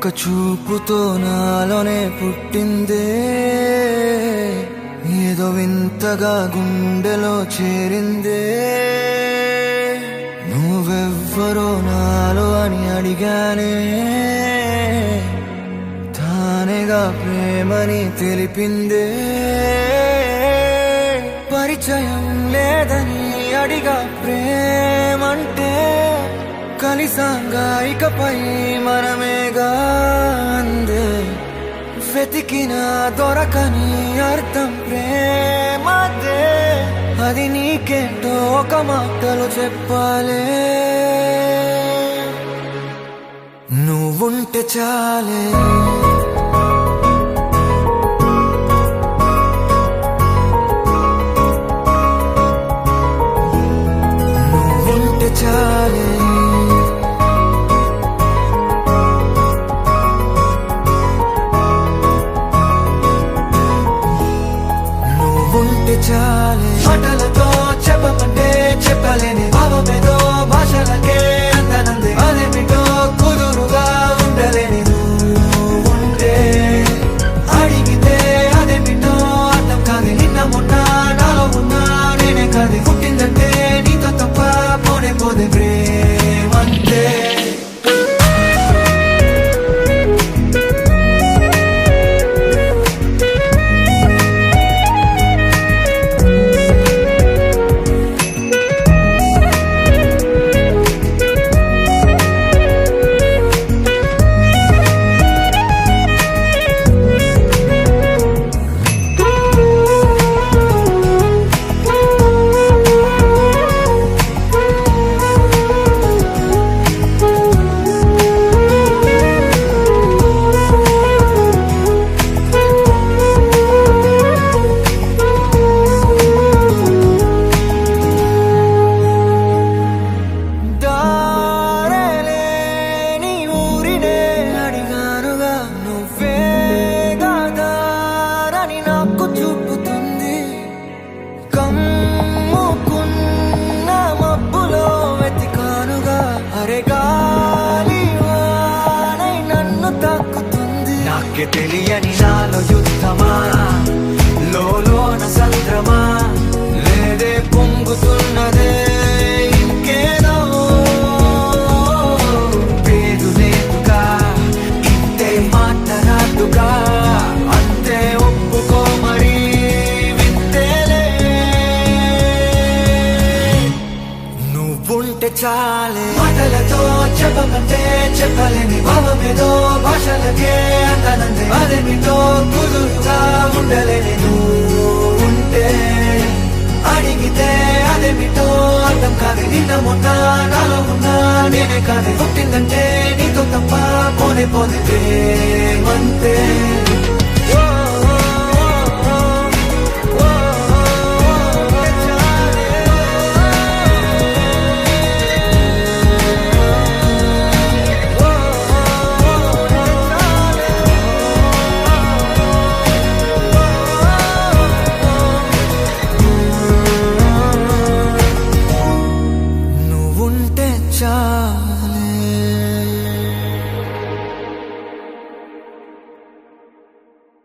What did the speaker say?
ఒక చూపుతో నాలోనే పుట్టిందే, ఏదో వింతగా గుండెలో చేరిందే. నువ్వెవ్వరో నాలో అని అడిగానే, తానేగా ప్రేమని తెలిపిందే. పరిచయం లేదని అడిగా ప్రేమంటే, కలిసాంగా ఇకపై మనమేగా అందే. వెతికిన దొరకని అర్థం ప్రేమదే, అది నీకేంటో ఒక మాటలో చెప్పాలే. నువ్వుంటే చాలే, నువ్వుంటే చాలే, నువ్వుంటే చాలే. మాటలతో చెప్పమంటే చెప్పలేని భావమేదో భాషలకే అందనందే. అదేమిటో కుదురుగా ఉండలేని నువ్వుంటే, అడిగితే అదేమిటో అర్థం కాదు. నిన్న మొన్న నాలో ఉన్నా నేనే కాదు. పుట్టిందంటే నీతో తప్ప పోనే పోదే ప్రేమంటే. నాకే తెలియని నాలో యుద్ధమా, లోన సంద్రమా, లేదే పొంగుతున్నదే ఇంకేదో. పేరు లేదుగా, ఇంతే మాట్లాడుగా, అంతే ఒప్పుకో మరి వింతేలే. నువ్వుంటే చాలే, మాటలతో చెప్పమంటే చెప్పలేని భావమేదో భాషలకే అందనందే. అదేమిటో కుదురుగా ఉండలేని నువ్వుంటే, అడిగితే అదేమిటో అర్థం కాదు. నిన్న మొన్న నాలో ఉన్నా నేనే కాదు. పుట్టిందంటే నీతో తప్ప పోనే పోదే.